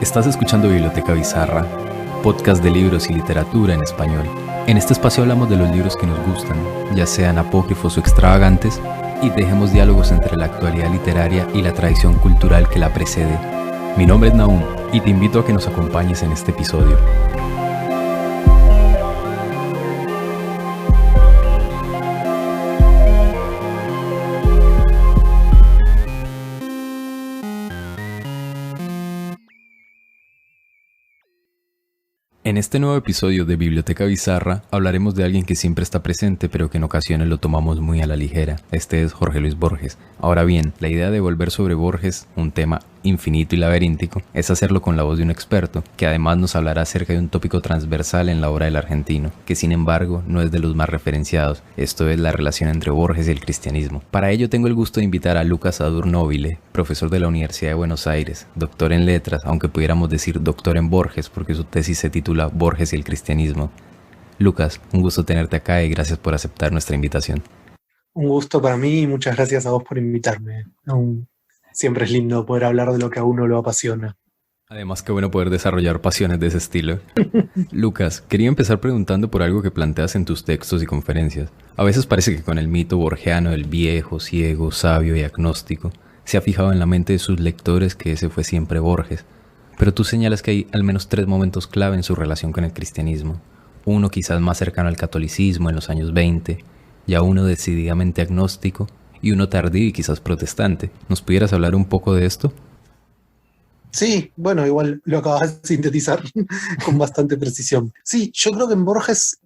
Estás escuchando Biblioteca Bizarra, podcast de libros y literatura en español. En este espacio hablamos de los libros que nos gustan, ya sean apócrifos o extravagantes, y dejemos diálogos entre la actualidad literaria y la tradición cultural que la precede. Mi nombre es Nahum y te invito a que nos acompañes en este episodio. En este nuevo episodio de Biblioteca Bizarra hablaremos de alguien que siempre está presente pero que en ocasiones lo tomamos muy a la ligera. Este es Jorge Luis Borges. Ahora bien, la idea de volver sobre Borges, un tema infinito y laberíntico, es hacerlo con la voz de un experto, que además nos hablará acerca de un tópico transversal en la obra del argentino, que sin embargo no es de los más referenciados, esto es la relación entre Borges y el cristianismo. Para ello tengo el gusto de invitar a Lucas Adurnóbile, profesor de la Universidad de Buenos Aires, doctor en letras, aunque pudiéramos decir doctor en Borges porque su tesis se titula Borges y el cristianismo. Lucas, un gusto tenerte acá y gracias por aceptar nuestra invitación. Un gusto para mí y muchas gracias a vos por invitarme. Siempre es lindo poder hablar de lo que a uno lo apasiona. Además, qué bueno poder desarrollar pasiones de ese estilo. Lucas, quería empezar preguntando por algo que planteas en tus textos y conferencias. A veces parece que con el mito borgiano del viejo, ciego, sabio y agnóstico, se ha fijado en la mente de sus lectores que ese fue siempre Borges. Pero tú señalas que hay al menos 3 momentos clave en su relación con el cristianismo. Uno quizás más cercano al catolicismo en los años 20, ya uno decididamente agnóstico y uno tardío y quizás protestante. ¿Nos pudieras hablar un poco de esto? Sí, bueno, igual lo acabas de sintetizar con bastante precisión. Sí, yo creo que en Borges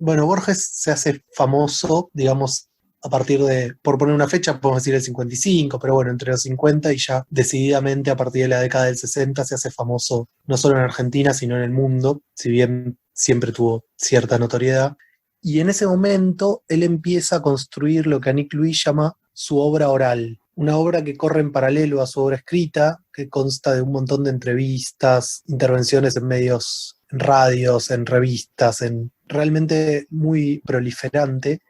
se hace famoso, digamos, a partir de, por poner una fecha, podemos decir el 55, pero bueno, entre los 50 y ya decididamente a partir de la década del 60 se hace famoso no solo en Argentina, sino en el mundo, si bien siempre tuvo cierta notoriedad. Y en ese momento él empieza a construir lo que Annick Luis llama su obra oral, una obra que corre en paralelo a su obra escrita, que consta de un montón de entrevistas, intervenciones en medios, en radios, en revistas, realmente muy proliferante.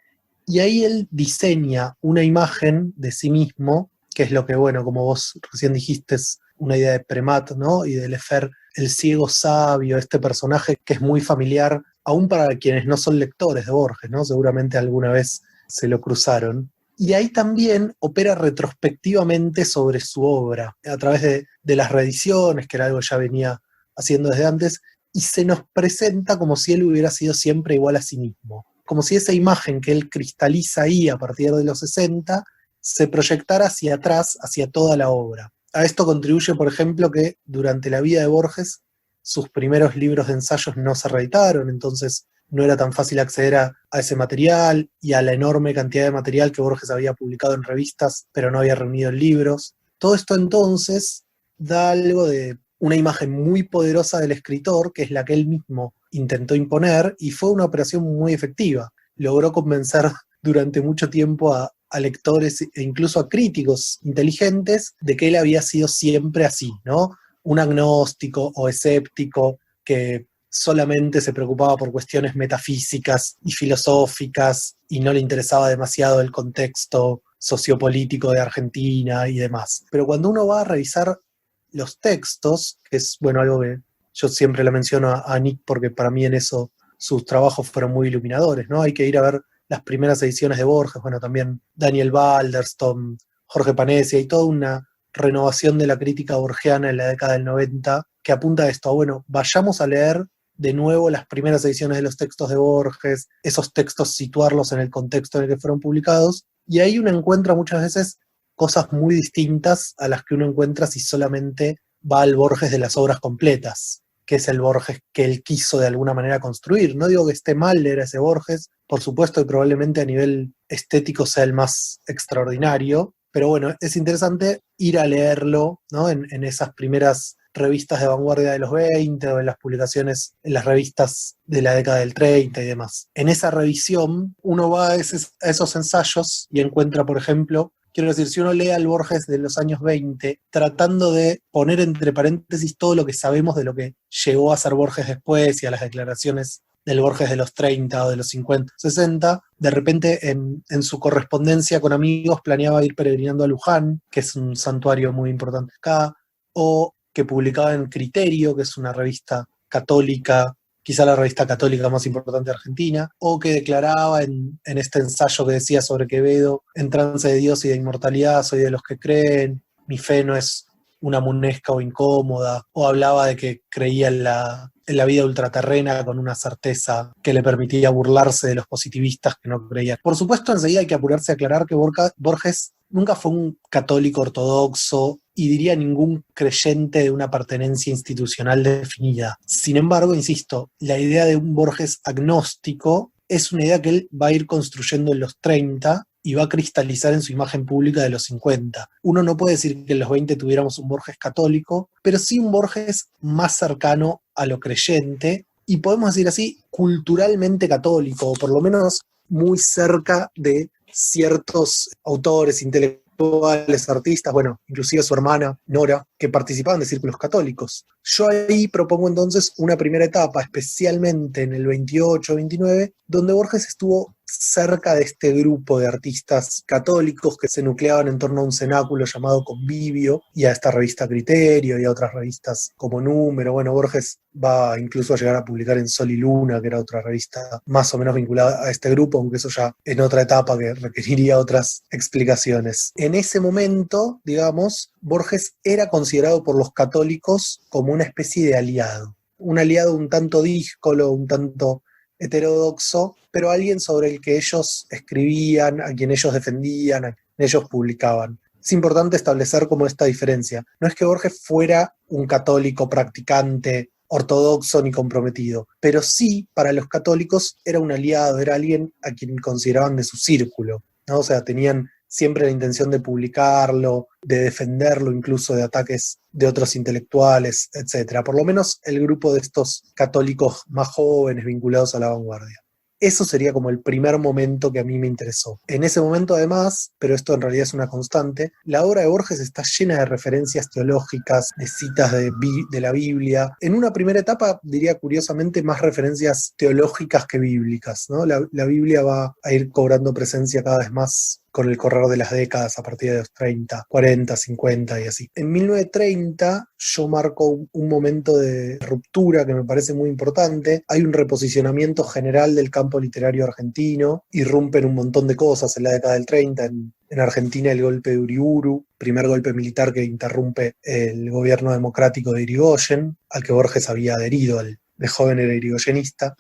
Y ahí él diseña una imagen de sí mismo, que es lo que, bueno, como vos recién dijiste, es una idea de Premat, ¿no? Y de Lefer, el ciego sabio, este personaje que es muy familiar, aún para quienes no son lectores de Borges, ¿no? Seguramente alguna vez se lo cruzaron. Y ahí también opera retrospectivamente sobre su obra, a través de las reediciones, que era algo que ya venía haciendo desde antes, y se nos presenta como si él hubiera sido siempre igual a sí mismo. Como si esa imagen que él cristaliza ahí a partir de los 60 se proyectara hacia atrás, hacia toda la obra. A esto contribuye, por ejemplo, que durante la vida de Borges sus primeros libros de ensayos no se reeditaron, entonces no era tan fácil acceder a ese material y a la enorme cantidad de material que Borges había publicado en revistas, pero no había reunido en libros. Todo esto entonces da algo de una imagen muy poderosa del escritor, que es la que él mismo intentó imponer, y fue una operación muy efectiva. Logró convencer durante mucho tiempo a lectores e incluso a críticos inteligentes de que él había sido siempre así, ¿no? Un agnóstico o escéptico que solamente se preocupaba por cuestiones metafísicas y filosóficas y no le interesaba demasiado el contexto sociopolítico de Argentina y demás. Pero cuando uno va a revisar los textos, que es, bueno, algo que yo siempre lo menciono a Nick porque para mí en eso sus trabajos fueron muy iluminadores, ¿no? Hay que ir a ver las primeras ediciones de Borges, bueno, también Daniel Balderston, Jorge Panesi, hay toda una renovación de la crítica borgiana en la década del 90 que apunta a esto, bueno, vayamos a leer de nuevo las primeras ediciones de los textos de Borges, esos textos situarlos en el contexto en el que fueron publicados, y ahí uno encuentra muchas veces cosas muy distintas a las que uno encuentra si solamente va al Borges de las obras completas, que es el Borges que él quiso de alguna manera construir. No digo que esté mal leer ese Borges, por supuesto, y probablemente a nivel estético sea el más extraordinario, pero bueno, es interesante ir a leerlo, ¿no? En esas primeras revistas de vanguardia de los 20 o en las publicaciones en las revistas de la década del 30 y demás. En esa revisión uno va a esos ensayos y encuentra, por ejemplo, quiero decir, si uno lee al Borges de los años 20, tratando de poner entre paréntesis todo lo que sabemos de lo que llegó a ser Borges después y a las declaraciones del Borges de los 30 o de los 50, 60, de repente en su correspondencia con amigos planeaba ir peregrinando a Luján, que es un santuario muy importante acá, o que publicaba en Criterio, que es una revista católica, quizá la revista católica más importante de Argentina, o que declaraba en este ensayo que decía sobre Quevedo, en trance de Dios y de inmortalidad, soy de los que creen, mi fe no es una munesca o incómoda, o hablaba de que creía en la vida ultraterrena con una certeza que le permitía burlarse de los positivistas que no creían. Por supuesto, enseguida hay que apurarse a aclarar que Borges nunca fue un católico ortodoxo y diría ningún creyente de una pertenencia institucional definida. Sin embargo, insisto, la idea de un Borges agnóstico es una idea que él va a ir construyendo en los 30 y va a cristalizar en su imagen pública de los 50. Uno no puede decir que en los 20 tuviéramos un Borges católico, pero sí un Borges más cercano a lo creyente, y podemos decir así, culturalmente católico, o por lo menos muy cerca de ciertos autores intelectuales, artistas, bueno, inclusive su hermana Nora, que participaban de círculos católicos. Yo ahí propongo entonces una primera etapa, especialmente en el 28-29, donde Borges estuvo cerca de este grupo de artistas católicos que se nucleaban en torno a un cenáculo llamado Convivio, y a esta revista Criterio y a otras revistas como Número. Bueno, Borges va incluso a llegar a publicar en Sol y Luna, que era otra revista más o menos vinculada a este grupo, aunque eso ya en otra etapa que requeriría otras explicaciones. En ese momento, digamos, Borges era considerado por los católicos como una especie de aliado. Un aliado un tanto díscolo, un tanto heterodoxo, pero alguien sobre el que ellos escribían, a quien ellos defendían, a quien ellos publicaban. Es importante establecer como esta diferencia. No es que Borges fuera un católico practicante, ortodoxo ni comprometido, pero sí, para los católicos era un aliado, era alguien a quien consideraban de su círculo, ¿no? O sea, tenían siempre la intención de publicarlo, de defenderlo incluso de ataques de otros intelectuales, etc. Por lo menos el grupo de estos católicos más jóvenes vinculados a la vanguardia. Eso sería como el primer momento que a mí me interesó. En ese momento, además, pero esto en realidad es una constante, la obra de Borges está llena de referencias teológicas, de citas de la Biblia. En una primera etapa, diría curiosamente, más referencias teológicas que bíblicas, ¿no? La Biblia va a ir cobrando presencia cada vez más con el correr de las décadas, a partir de los 30, 40, 50 y así. En 1930 yo marco un momento de ruptura que me parece muy importante. Hay un reposicionamiento general del campo literario argentino, irrumpen un montón de cosas en la década del 30, en Argentina el golpe de Uriburu, primer golpe militar que interrumpe el gobierno democrático de Irigoyen, al que Borges había adherido, de joven era irigoyenista,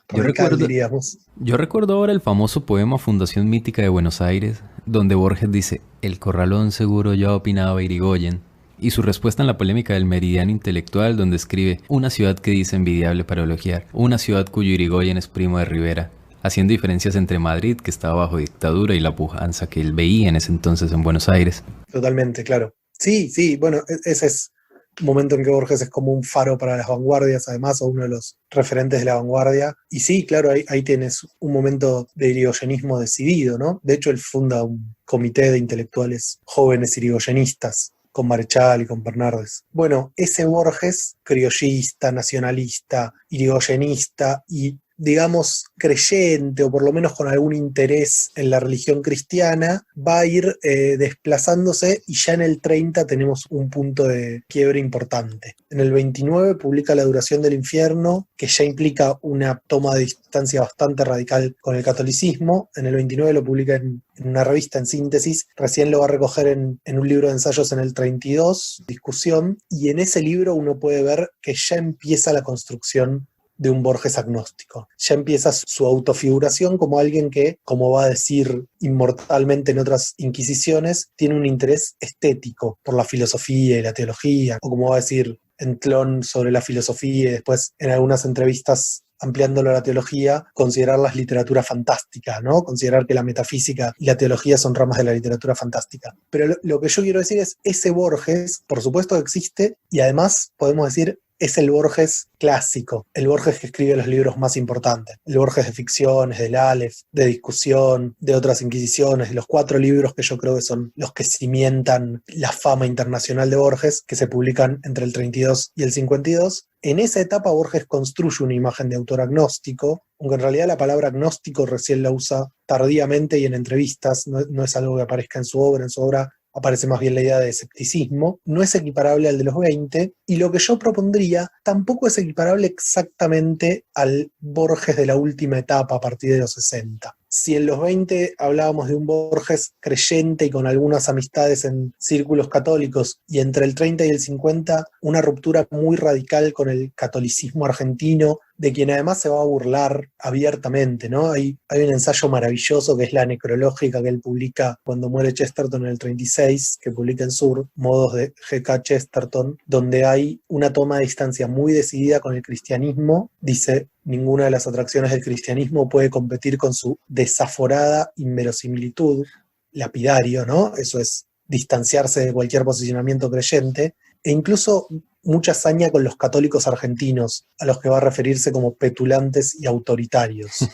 diríamos. Yo recuerdo ahora el famoso poema Fundación Mítica de Buenos Aires, donde Borges dice: el corralón seguro ya opinaba Irigoyen, y su respuesta en la polémica del Meridiano Intelectual, donde escribe: una ciudad que dice envidiable para elogiar, una ciudad cuyo Irigoyen es primo de Rivera, haciendo diferencias entre Madrid, que estaba bajo dictadura, y la pujanza que él veía en ese entonces en Buenos Aires. Totalmente, claro. Sí, bueno, ese es un momento en que Borges es como un faro para las vanguardias, además, o uno de los referentes de la vanguardia. Y sí, claro, ahí tienes un momento de irigoyenismo decidido, ¿no? De hecho, él funda un comité de intelectuales jóvenes irigoyenistas, con Marechal y con Bernardes. Bueno, ese Borges, criollista, nacionalista, irigoyenista y, digamos, creyente, o por lo menos con algún interés en la religión cristiana, va a ir desplazándose, y ya en el 30 tenemos un punto de quiebre importante. En el 29 publica La duración del infierno, que ya implica una toma de distancia bastante radical con el catolicismo. En el 29 lo publica en una revista, en Síntesis. Recién lo va a recoger en un libro de ensayos en el 32, Discusión, y en ese libro uno puede ver que ya empieza la construcción de un Borges agnóstico. Ya empieza su autofiguración como alguien que, como va a decir inmortalmente en otras inquisiciones, tiene un interés estético por la filosofía y la teología, o como va a decir Entlón sobre la filosofía, y después en algunas entrevistas ampliándolo a la teología, considerarlas literatura fantástica, ¿no? Considerar que la metafísica y la teología son ramas de la literatura fantástica. Pero lo que yo quiero decir es, ese Borges, por supuesto que existe, y además podemos decir, es el Borges clásico, el Borges que escribe los libros más importantes, el Borges de ficciones, del Aleph, de discusión, de otras inquisiciones, los 4 libros que yo creo que son los que cimientan la fama internacional de Borges, que se publican entre el 32 y el 52. En esa etapa Borges construye una imagen de autor agnóstico, aunque en realidad la palabra agnóstico recién la usa tardíamente y en entrevistas, no es algo que aparezca en su obra aparece más bien la idea de escepticismo, no es equiparable al de los 20, y lo que yo propondría tampoco es equiparable exactamente al Borges de la última etapa a partir de los 60. Si en los 20 hablábamos de un Borges creyente y con algunas amistades en círculos católicos, y entre el 30 y el 50 una ruptura muy radical con el catolicismo argentino, de quien además se va a burlar abiertamente, ¿no? Hay un ensayo maravilloso que es la necrológica que él publica cuando muere Chesterton en el 36, que publica en Sur, Modos de G.K. Chesterton, donde hay una toma de distancia muy decidida con el cristianismo. Dice: ninguna de las atracciones del cristianismo puede competir con su desaforada inverosimilitud, lapidario, ¿no? Eso es distanciarse de cualquier posicionamiento creyente, e incluso mucha hazaña con los católicos argentinos, a los que va a referirse como petulantes y autoritarios,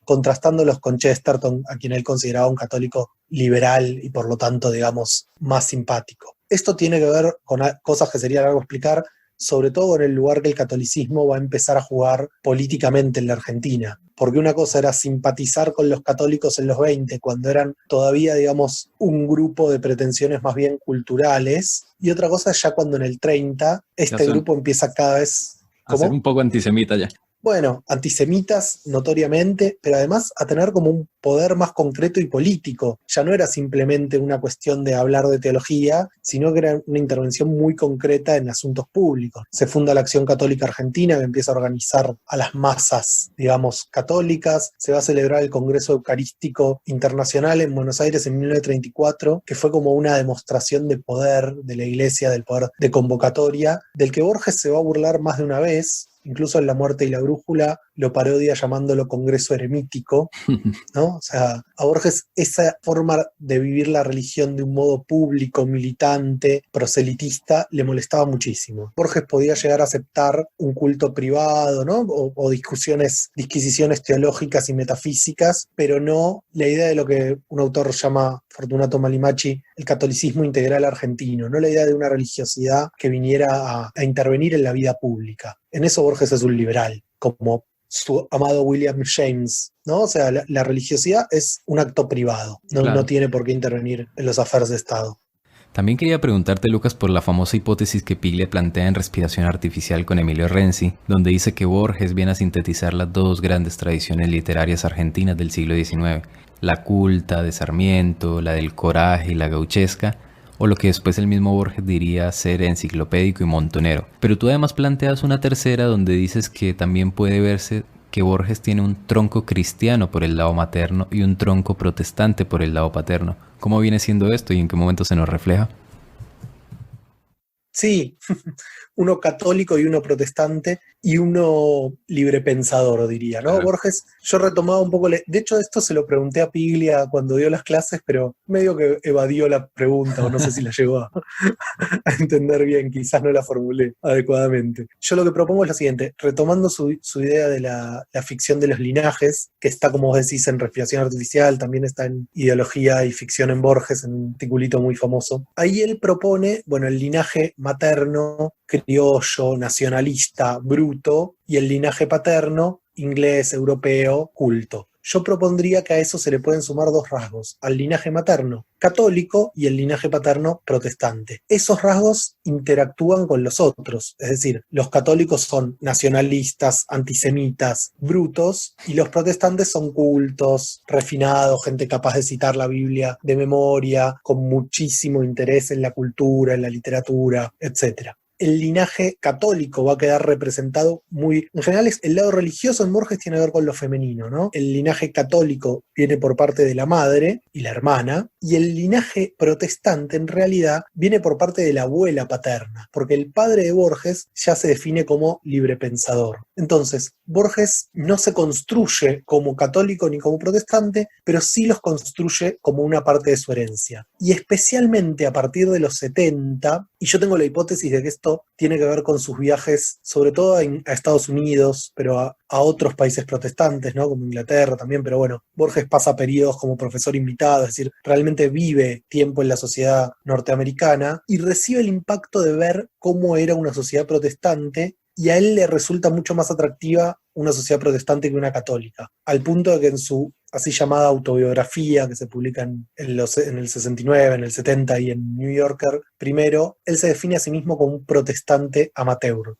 contrastándolos con Chesterton, a quien él consideraba un católico liberal y por lo tanto, digamos, más simpático. Esto tiene que ver con cosas que sería largo explicar, sobre todo en el lugar que el catolicismo va a empezar a jugar políticamente en la Argentina. Porque una cosa era simpatizar con los católicos en los 20, cuando eran todavía, digamos, un grupo de pretensiones más bien culturales, y otra cosa ya cuando en el 30 este grupo empieza cada vez... a ser un poco antisemita ya. Bueno, antisemitas notoriamente, pero además a tener como un poder más concreto y político. Ya no era simplemente una cuestión de hablar de teología, sino que era una intervención muy concreta en asuntos públicos. Se funda la Acción Católica Argentina, que empieza a organizar a las masas, digamos, católicas. Se va a celebrar el Congreso Eucarístico Internacional en Buenos Aires en 1934, que fue como una demostración de poder de la Iglesia, del poder de convocatoria, del que Borges se va a burlar más de una vez. Incluso en La muerte y la brújula lo parodia llamándolo Congreso Eremítico, ¿no? O sea, a Borges esa forma de vivir la religión de un modo público, militante, proselitista, le molestaba muchísimo. Borges podía llegar a aceptar un culto privado, ¿no? O disquisiciones teológicas y metafísicas, pero no la idea de lo que un autor llama, Fortunato Malimachi, el catolicismo integral argentino, no la idea de una religiosidad que viniera a intervenir en la vida pública. En eso Borges es un liberal, como su amado William James, ¿no? O sea, la religiosidad es un acto privado, no tiene por qué intervenir en los afares de Estado. También quería preguntarte, Lucas, por la famosa hipótesis que Piglia plantea en Respiración Artificial con Emilio Renzi, donde dice que Borges viene a sintetizar las dos grandes tradiciones literarias argentinas del siglo XIX, la culta de Sarmiento, la del coraje y la gauchesca, o lo que después el mismo Borges diría ser enciclopédico y montonero. Pero tú además planteas una tercera donde dices que también puede verse que Borges tiene un tronco cristiano por el lado materno y un tronco protestante por el lado paterno. ¿Cómo viene siendo esto y en qué momento se nos refleja? Sí, uno católico y uno protestante y uno librepensador, diría, ¿no? Claro. Borges, yo retomaba un poco, de hecho esto se lo pregunté a Piglia cuando dio las clases, pero medio que evadió la pregunta, o no sé si la llegó a entender bien, quizás no la formulé adecuadamente. Yo lo que propongo es lo siguiente, retomando su idea de la ficción de los linajes, que está, como vos decís, en Respiración Artificial, también está en Ideología y Ficción en Borges, en un articulito muy famoso. Ahí él propone, bueno, el linaje materno, criollo, nacionalista, bruto, y el linaje paterno, inglés, europeo, culto. Yo propondría que a eso se le pueden sumar dos rasgos, al linaje materno católico y el linaje paterno protestante. Esos rasgos interactúan con los otros, es decir, los católicos son nacionalistas, antisemitas, brutos, y los protestantes son cultos, refinados, gente capaz de citar la Biblia de memoria, con muchísimo interés en la cultura, en la literatura, etc. El linaje católico va a quedar representado muy... En general, el lado religioso en Borges tiene que ver con lo femenino, ¿no? El linaje católico viene por parte de la madre y la hermana, y el linaje protestante en realidad viene por parte de la abuela paterna, porque el padre de Borges ya se define como librepensador. Entonces, Borges no se construye como católico ni como protestante, pero sí los construye como una parte de su herencia. Y especialmente a partir de los 70, y yo tengo la hipótesis de que esto tiene que ver con sus viajes, sobre todo a Estados Unidos, pero a otros países protestantes, ¿no? Como Inglaterra también, pero bueno, Borges pasa periodos como profesor invitado, es decir, realmente vive tiempo en la sociedad norteamericana y recibe el impacto de ver cómo era una sociedad protestante, y a él le resulta mucho más atractiva una sociedad protestante que una católica, al punto de que en su así llamada autobiografía que se publica en el 69, en el 70 y en New Yorker primero, él se define a sí mismo como un protestante amateur.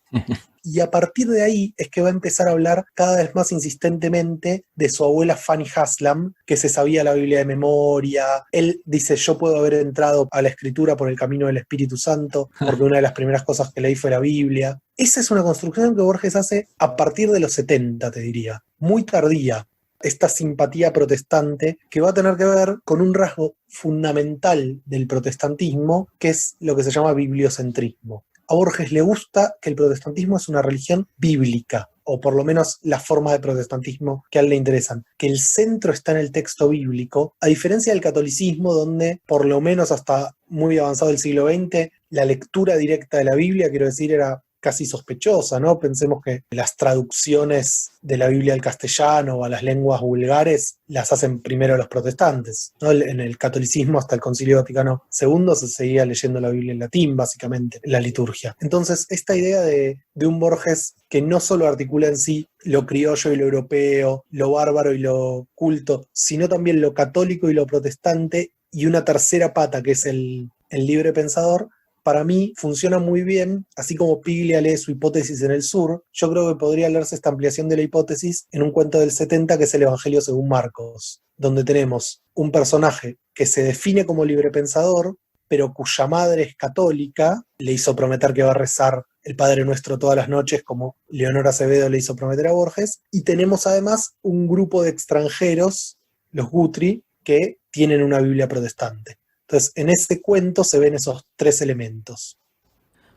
Y a partir de ahí es que va a empezar a hablar cada vez más insistentemente de su abuela Fanny Haslam, que se sabía la Biblia de memoria. Él dice, yo puedo haber entrado a la escritura por el camino del Espíritu Santo, porque una de las primeras cosas que leí fue la Biblia. Esa es una construcción que Borges hace a partir de los 70, te diría, muy tardía. Esta simpatía protestante que va a tener que ver con un rasgo fundamental del protestantismo, que es lo que se llama bibliocentrismo. A Borges le gusta que el protestantismo es una religión bíblica, o por lo menos la forma de protestantismo que a él le interesan, que el centro está en el texto bíblico, a diferencia del catolicismo, donde por lo menos hasta muy avanzado el siglo XX, la lectura directa de la Biblia, quiero decir, era casi sospechosa, ¿no? Pensemos que las traducciones de la Biblia al castellano o a las lenguas vulgares las hacen primero los protestantes, ¿no? En el catolicismo hasta el Concilio Vaticano II se seguía leyendo la Biblia en latín, básicamente, en la liturgia. Entonces, esta idea de un Borges que no solo articula en sí lo criollo y lo europeo, lo bárbaro y lo culto, sino también lo católico y lo protestante, y una tercera pata que es el libre pensador, para mí funciona muy bien, así como Piglia lee su hipótesis en el sur, yo creo que podría leerse esta ampliación de la hipótesis en un cuento del 70 que es el Evangelio según Marcos, donde tenemos un personaje que se define como librepensador, pero cuya madre es católica, le hizo prometer que va a rezar el Padre Nuestro todas las noches, como Leonor Acevedo le hizo prometer a Borges, y tenemos además un grupo de extranjeros, los Guthrie, que tienen una Biblia protestante. Entonces, en ese cuento se ven esos tres elementos.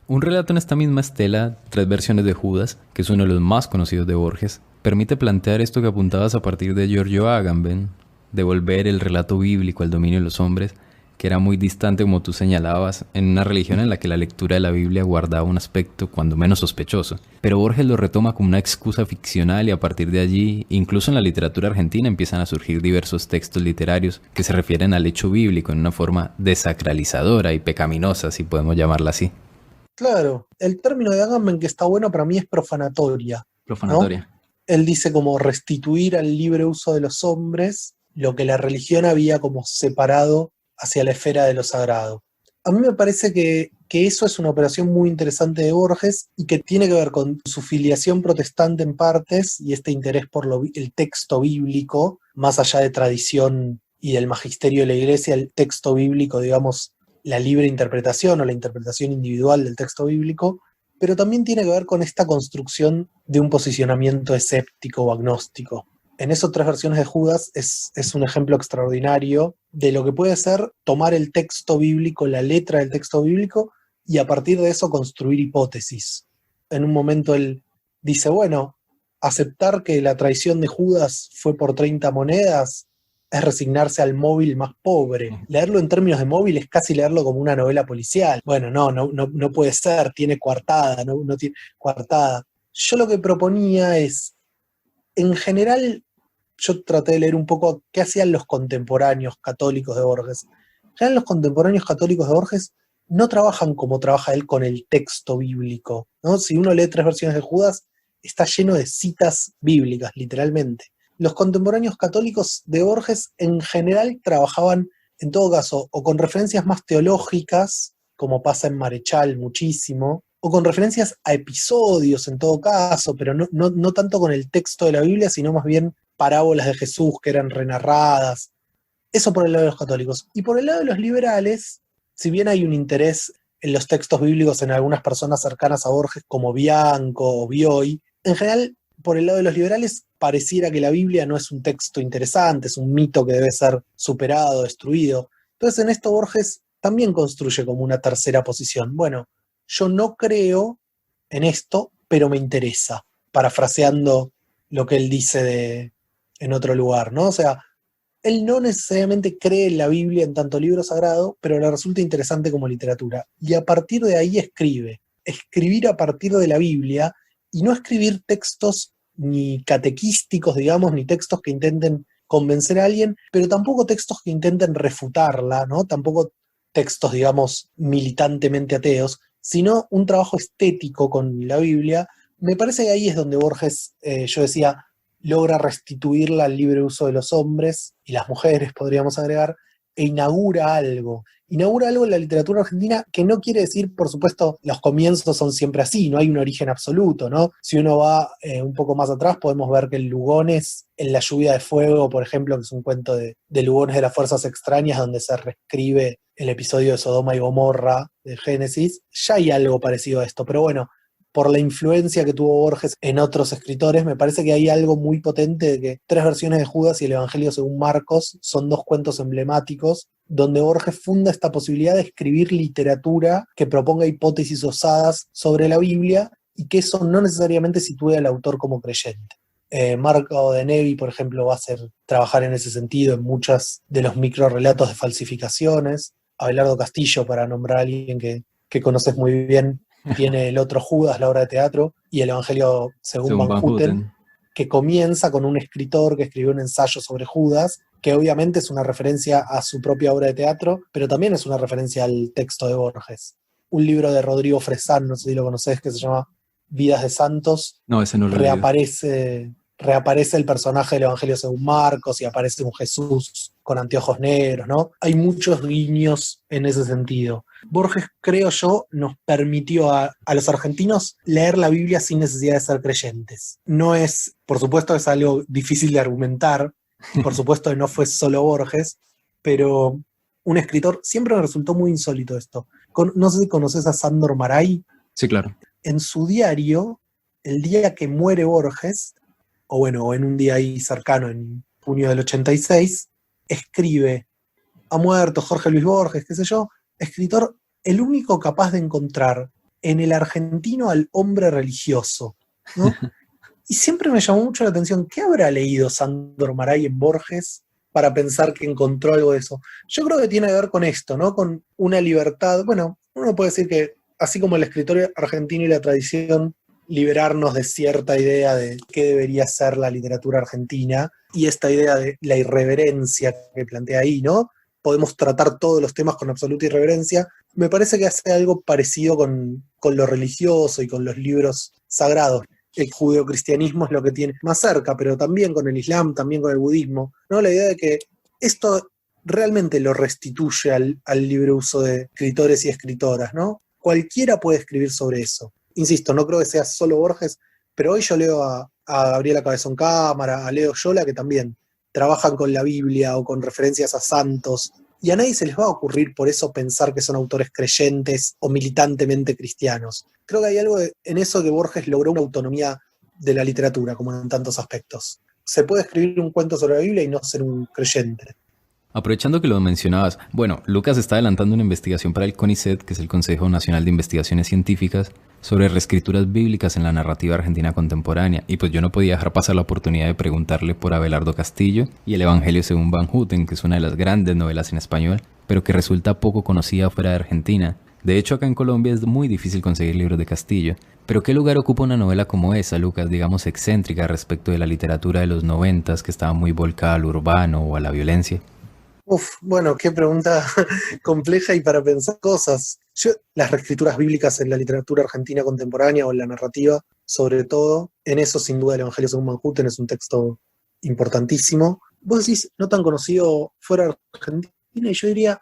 Un relato en esta misma estela, Tres versiones de Judas, que es uno de los más conocidos de Borges, permite plantear esto que apuntabas a partir de Giorgio Agamben, de volver el relato bíblico al dominio de los hombres, que era muy distante, como tú señalabas, en una religión en la que la lectura de la Biblia guardaba un aspecto cuando menos sospechoso. Pero Borges lo retoma como una excusa ficcional y a partir de allí, incluso en la literatura argentina, empiezan a surgir diversos textos literarios que se refieren al hecho bíblico en una forma desacralizadora y pecaminosa, si podemos llamarla así. Claro, el término de Agamben que está bueno para mí es profanatoria. Profanatoria. ¿No? Él dice como restituir al libre uso de los hombres lo que la religión había como separado hacia la esfera de lo sagrado. A mí me parece que eso es una operación muy interesante de Borges y que tiene que ver con su filiación protestante en partes y este interés por el texto bíblico, más allá de tradición y del magisterio de la Iglesia, el texto bíblico, digamos, la libre interpretación o la interpretación individual del texto bíblico, pero también tiene que ver con esta construcción de un posicionamiento escéptico o agnóstico. En esas tres versiones de Judas es un ejemplo extraordinario de lo que puede ser tomar el texto bíblico, la letra del texto bíblico, y a partir de eso construir hipótesis. En un momento él dice, bueno, aceptar que la traición de Judas fue por 30 monedas es resignarse al móvil más pobre. Leerlo en términos de móvil es casi leerlo como una novela policial. Bueno, no puede ser, tiene coartada, no tiene coartada. Yo lo que proponía es, en general, yo traté de leer un poco qué hacían los contemporáneos católicos de Borges. En general, los contemporáneos católicos de Borges no trabajan como trabaja él con el texto bíblico, ¿no? Si uno lee Tres versiones de Judas, está lleno de citas bíblicas, literalmente. Los contemporáneos católicos de Borges en general trabajaban, en todo caso, o con referencias más teológicas, como pasa en Marechal muchísimo, o con referencias a episodios en todo caso, pero no tanto con el texto de la Biblia, sino más bien parábolas de Jesús que eran renarradas. Eso por el lado de los católicos. Y por el lado de los liberales, si bien hay un interés en los textos bíblicos en algunas personas cercanas a Borges, como Bianco o Bioy, en general, por el lado de los liberales, pareciera que la Biblia no es un texto interesante, es un mito que debe ser superado, destruido. Entonces en esto Borges también construye como una tercera posición. Bueno, yo no creo en esto, pero me interesa, parafraseando lo que él dice en otro lugar, ¿no? O sea, él no necesariamente cree en la Biblia en tanto libro sagrado, pero le resulta interesante como literatura. Y a partir de ahí escribe. Escribir a partir de la Biblia y no escribir textos ni catequísticos, digamos, ni textos que intenten convencer a alguien, pero tampoco textos que intenten refutarla, ¿no? Tampoco textos, digamos, militantemente ateos, sino un trabajo estético con la Biblia. Me parece que ahí es donde Borges, yo decía, logra restituirla al libre uso de los hombres y las mujeres, podríamos agregar, e inaugura algo. Inaugura algo en la literatura argentina que no quiere decir, por supuesto, los comienzos son siempre así, no hay un origen absoluto, ¿no? Si uno va un poco más atrás, podemos ver que en Lugones, en La lluvia de fuego, por ejemplo, que es un cuento de Lugones de las fuerzas extrañas, donde se reescribe el episodio de Sodoma y Gomorra de Génesis, ya hay algo parecido a esto, pero bueno, por la influencia que tuvo Borges en otros escritores, me parece que hay algo muy potente de que Tres versiones de Judas y el Evangelio según Marcos son dos cuentos emblemáticos donde Borges funda esta posibilidad de escribir literatura que proponga hipótesis osadas sobre la Biblia y que eso no necesariamente sitúe al autor como creyente. Marco de Nevi, por ejemplo, va a trabajar en ese sentido en muchos de los microrelatos de falsificaciones. Abelardo Castillo, para nombrar a alguien que conoces muy bien, tiene El otro Judas, la obra de teatro, y el Evangelio según Van Houten, que comienza con un escritor que escribió un ensayo sobre Judas, que obviamente es una referencia a su propia obra de teatro, pero también es una referencia al texto de Borges. Un libro de Rodrigo Fresán, no sé si lo conocés, que se llama Vidas de Santos. No, ese no lo he leído. Reaparece el personaje del Evangelio según Marcos y aparece un Jesús con anteojos negros, ¿no? Hay muchos guiños en ese sentido. Borges, creo yo, nos permitió a los argentinos leer la Biblia sin necesidad de ser creyentes. No es, por supuesto, es algo difícil de argumentar, por supuesto que no fue solo Borges, pero un escritor, siempre me resultó muy insólito esto. No sé si conoces a Sándor Márai. Sí, claro. En su diario, el día que muere Borges, o en un día ahí cercano, en junio del 86, escribe: ha muerto Jorge Luis Borges, qué sé yo, escritor, el único capaz de encontrar en el argentino al hombre religioso, ¿no? Y siempre me llamó mucho la atención, ¿qué habrá leído Sándor Márai en Borges para pensar que encontró algo de eso? Yo creo que tiene que ver con esto, ¿no? Con una libertad. Bueno, uno puede decir que, así como el escritor argentino y la tradición, liberarnos de cierta idea de qué debería ser la literatura argentina, y esta idea de la irreverencia que plantea ahí, ¿no? Podemos tratar todos los temas con absoluta irreverencia. Me parece que hace algo parecido con lo religioso y con los libros sagrados. El judeocristianismo es lo que tiene más cerca, pero también con el islam, también con el budismo, ¿no? La idea de que esto realmente lo restituye al libre uso de escritores y escritoras, ¿no? Cualquiera puede escribir sobre eso. Insisto, no creo que sea solo Borges, pero hoy yo leo a Gabriela Cabezón Cámara, a Leo Yola, que también trabajan con la Biblia o con referencias a santos, y a nadie se les va a ocurrir por eso pensar que son autores creyentes o militantemente cristianos. Creo que hay algo en eso que Borges logró una autonomía de la literatura, como en tantos aspectos. Se puede escribir un cuento sobre la Biblia y no ser un creyente. Aprovechando que lo mencionabas, bueno, Lucas está adelantando una investigación para el CONICET, que es el Consejo Nacional de Investigaciones Científicas, sobre reescrituras bíblicas en la narrativa argentina contemporánea, y pues yo no podía dejar pasar la oportunidad de preguntarle por Abelardo Castillo y el Evangelio según Van Houten, que es una de las grandes novelas en español, pero que resulta poco conocida fuera de Argentina. De hecho, acá en Colombia es muy difícil conseguir libros de Castillo. Pero ¿qué lugar ocupa una novela como esa, Lucas, digamos excéntrica respecto de la literatura de los 90s, que estaba muy volcada al urbano o a la violencia? Bueno, qué pregunta compleja y para pensar cosas. Las reescrituras bíblicas en la literatura argentina contemporánea o en la narrativa, sobre todo, en eso sin duda el Evangelio según Van Houten es un texto importantísimo. Vos decís, no tan conocido fuera de Argentina, y yo diría,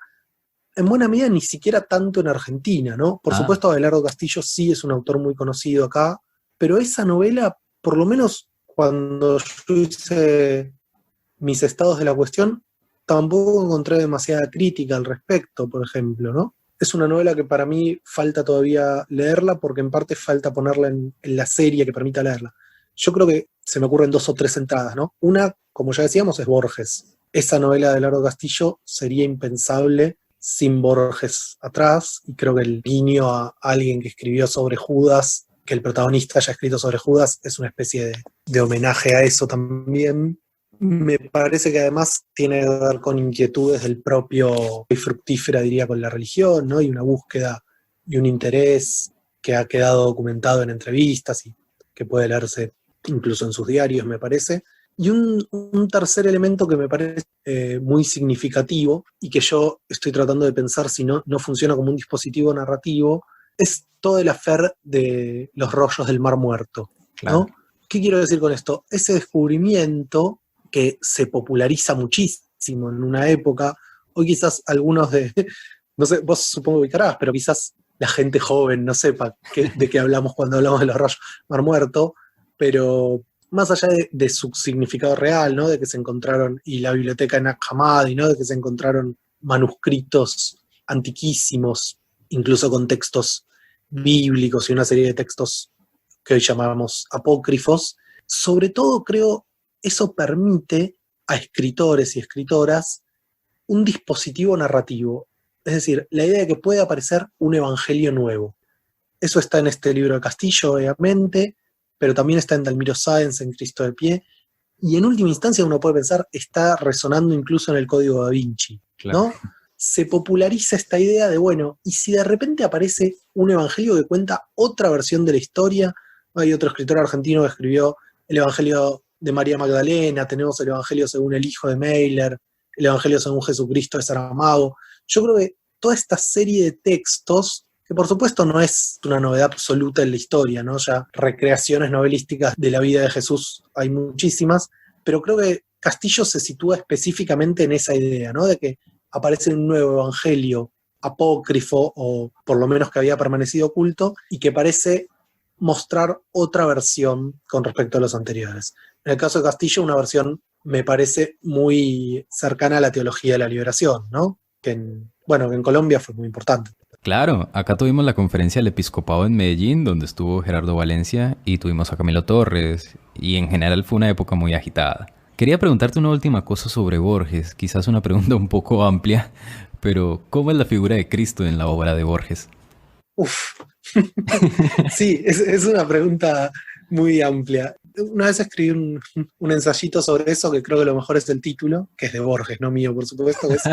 en buena medida ni siquiera tanto en Argentina, ¿no? Por supuesto, Abelardo Castillo sí es un autor muy conocido acá, pero esa novela, por lo menos cuando yo hice mis estados de la cuestión, tampoco encontré demasiada crítica al respecto, por ejemplo, ¿no? Es una novela que para mí falta todavía leerla, porque en parte falta ponerla en la serie que permita leerla. Yo creo que se me ocurren 2 o 3 entradas, ¿no? Una, como ya decíamos, es Borges. Esa novela de Abelardo Castillo sería impensable sin Borges atrás, y creo que el guiño a alguien que escribió sobre Judas, que el protagonista haya escrito sobre Judas, es una especie de homenaje a eso también. Me parece que además tiene que ver con inquietudes del propio y fructífera, diría, con la religión, ¿no? Y una búsqueda y un interés que ha quedado documentado en entrevistas y que puede leerse incluso en sus diarios, me parece. Y un tercer elemento que me parece muy significativo y que yo estoy tratando de pensar si no funciona como un dispositivo narrativo, es todo el affair de los rollos del Mar Muerto, ¿no? Claro. ¿Qué quiero decir con esto? Ese descubrimiento que se populariza muchísimo en una época, hoy quizás algunos no sé, vos supongo que ubicarás, pero quizás la gente joven no sepa de qué hablamos cuando hablamos de los rayos Mar Muerto, pero más allá de su significado real, ¿no? De que se encontraron, y la biblioteca en Nag Hammadi, ¿no? De que se encontraron manuscritos antiquísimos, incluso con textos bíblicos y una serie de textos que hoy llamamos apócrifos. Sobre todo, creo, eso permite a escritores y escritoras un dispositivo narrativo. Es decir, la idea de que puede aparecer un evangelio nuevo. Eso está en este libro de Castillo, obviamente, pero también está en Dalmiro Sáenz, en Cristo de Pie, y en última instancia uno puede pensar, está resonando incluso en el Código Da Vinci, Claro. ¿no? Se populariza esta idea de, bueno, y si de repente aparece un evangelio que cuenta otra versión de la historia. Hay otro escritor argentino que escribió el evangelio de María Magdalena, tenemos el evangelio según el hijo de Meiler, el evangelio según Jesucristo de Saramago. Yo creo que toda esta serie de textos, que por supuesto no es una novedad absoluta en la historia, ¿no? Ya recreaciones novelísticas de la vida de Jesús hay muchísimas, pero creo que Castillo se sitúa específicamente en esa idea, ¿no? De que aparece un nuevo evangelio apócrifo, o por lo menos que había permanecido oculto, y que parece mostrar otra versión con respecto a los anteriores. En el caso de Castillo, una versión me parece muy cercana a la teología de la liberación, ¿no? Que en Colombia fue muy importante. Claro, acá tuvimos la conferencia del episcopado en Medellín, donde estuvo Gerardo Valencia, y tuvimos a Camilo Torres, y en general fue una época muy agitada. Quería preguntarte una última cosa sobre Borges, quizás una pregunta un poco amplia, pero ¿cómo es la figura de Cristo en la obra de Borges? Uf. Sí, es una pregunta muy amplia. Una vez escribí un ensayito sobre eso, que creo que lo mejor es el título, que es de Borges, no mío, por supuesto, que es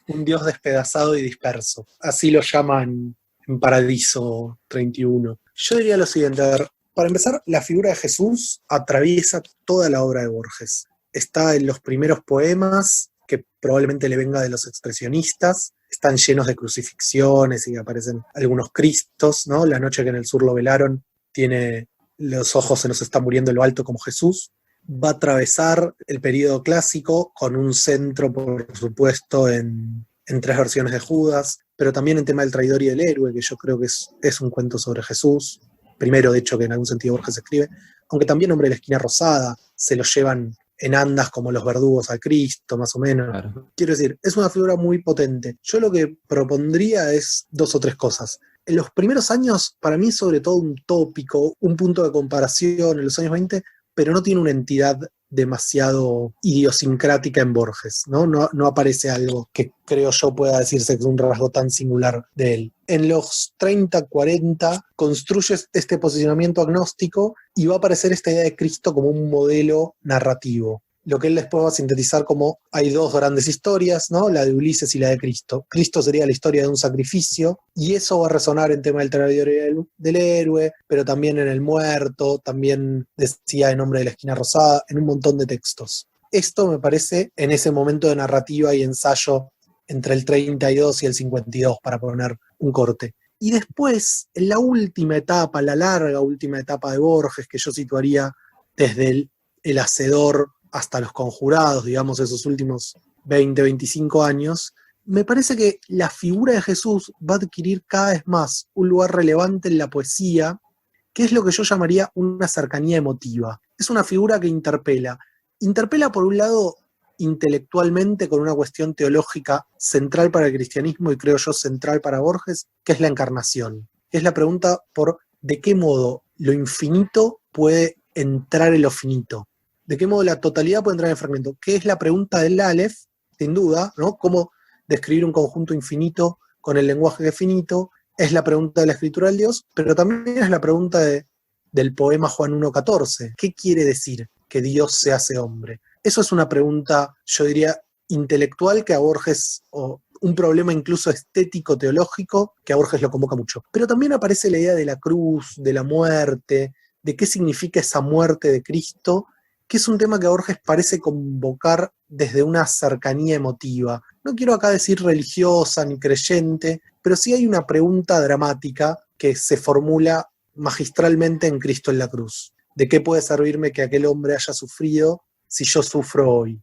Un Dios despedazado y disperso. Así lo llaman en Paradiso 31. Yo diría lo siguiente, a ver, para empezar, la figura de Jesús atraviesa toda la obra de Borges. Está en los primeros poemas, que probablemente le venga de los expresionistas, están llenos de crucifixiones y que aparecen algunos cristos, ¿no? La noche que en el sur lo velaron, tiene los ojos, se nos está muriendo en lo alto como Jesús. Va a atravesar el periodo clásico con un centro, por supuesto, en 3 versiones de Judas, pero también en tema del traidor y del héroe, que yo creo que es un cuento sobre Jesús. Primero, de hecho, que en algún sentido Borges escribe, aunque también Hombre de la Esquina Rosada se lo llevan en andas como los verdugos a Cristo, más o menos. Claro. Quiero decir, es una figura muy potente. Yo lo que propondría es 2 o 3 cosas. En los primeros años, para mí, sobre todo un tópico, un punto de comparación en los años 20, pero no tiene una entidad demasiado idiosincrática en Borges, ¿no? No aparece algo que creo yo pueda decirse que es un rasgo tan singular de él. En los 30, 40 construye este posicionamiento agnóstico y va a aparecer esta idea de Cristo como un modelo narrativo. Lo que él después va a sintetizar como hay 2 grandes historias, ¿no? La de Ulises y la de Cristo. Cristo sería la historia de un sacrificio, y eso va a resonar en tema del traidor y del héroe, pero también en el muerto, también decía en Hombre de la Esquina Rosada, en un montón de textos. Esto me parece en ese momento de narrativa y ensayo entre el 32 y el 52, para poner un corte. Y después, en la última etapa, la larga última etapa de Borges, que yo situaría desde el Hacedor hasta Los Conjurados, digamos, esos últimos 20, 25 años, me parece que la figura de Jesús va a adquirir cada vez más un lugar relevante en la poesía, que es lo que yo llamaría una cercanía emotiva. Es una figura que interpela. Interpela, por un lado, intelectualmente, con una cuestión teológica central para el cristianismo y creo yo central para Borges, que es la encarnación. Es la pregunta por de qué modo lo infinito puede entrar en lo finito. ¿De qué modo la totalidad puede entrar en el fragmento? Que es la pregunta del Aleph, sin duda, ¿no? Cómo describir un conjunto infinito con el lenguaje finito. Es la pregunta de la escritura del Dios, pero también es la pregunta del poema Juan 1.14. ¿Qué quiere decir que Dios se hace hombre? Eso es una pregunta, yo diría, intelectual, que a Borges, o un problema incluso estético, teológico, que a Borges lo convoca mucho. Pero también aparece la idea de la cruz, de la muerte, de qué significa esa muerte de Cristo, que es un tema que a Borges parece convocar desde una cercanía emotiva. No quiero acá decir religiosa ni creyente, pero sí hay una pregunta dramática que se formula magistralmente en Cristo en la cruz. ¿de qué puede servirme que aquel hombre haya sufrido si yo sufro hoy?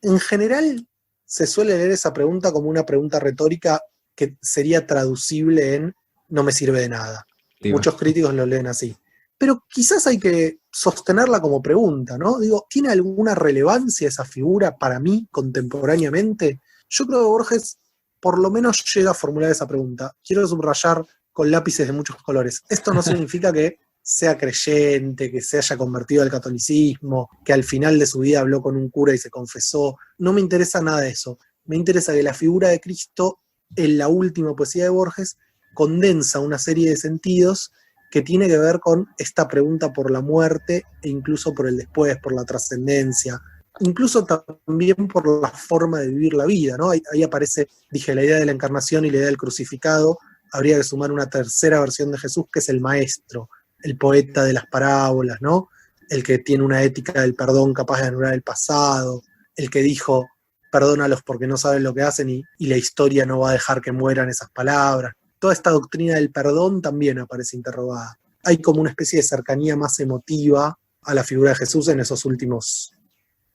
En general, se suele leer esa pregunta como una pregunta retórica que sería traducible en no me sirve de nada. Muchos críticos lo leen así. Pero quizás hay que sostenerla como pregunta, ¿no? Digo, ¿tiene alguna relevancia esa figura para mí contemporáneamente? Yo creo que Borges por lo menos llega a formular esa pregunta. Quiero subrayar con lápices de muchos colores. Esto no significa que sea creyente, que se haya convertido al catolicismo, que al final de su vida habló con un cura y se confesó. No me interesa nada de eso. Me interesa que la figura de Cristo, en la última poesía de Borges, condensa una serie de sentidos que tiene que ver con esta pregunta por la muerte e incluso por el después, por la trascendencia, incluso también por la forma de vivir la vida, ¿no? Ahí aparece, dije, la idea de la encarnación y la idea del crucificado. Habría que sumar una tercera versión de Jesús, que es el maestro, el poeta de las parábolas, ¿no? El que tiene una ética del perdón capaz de anular el pasado, el que dijo, perdónalos porque no saben lo que hacen y la historia no va a dejar que mueran esas palabras. Toda esta doctrina del perdón también aparece interrogada. Hay como una especie de cercanía más emotiva a la figura de Jesús en esos últimos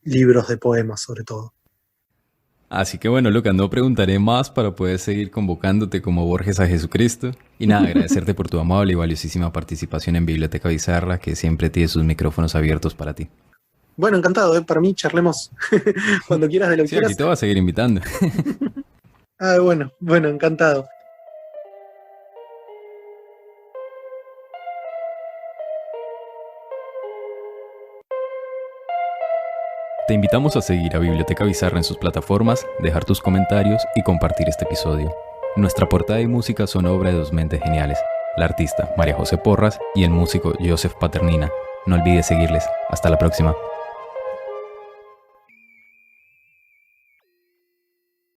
libros de poemas, sobre todo. Así que bueno, Lucas, no preguntaré más para poder seguir convocándote como Borges a Jesucristo. Y nada, agradecerte por tu amable y valiosísima participación en Biblioteca Bizarra, que siempre tiene sus micrófonos abiertos para ti. Bueno, encantado, para mí charlemos cuando quieras de lo que quieras. Sí, aquí te voy a seguir invitando. Bueno, encantado. Te invitamos a seguir a Biblioteca Bizarra en sus plataformas, dejar tus comentarios y compartir este episodio. Nuestra portada y música son obra de dos mentes geniales, la artista María José Porras y el músico Joseph Paternina. No olvides seguirles. Hasta la próxima.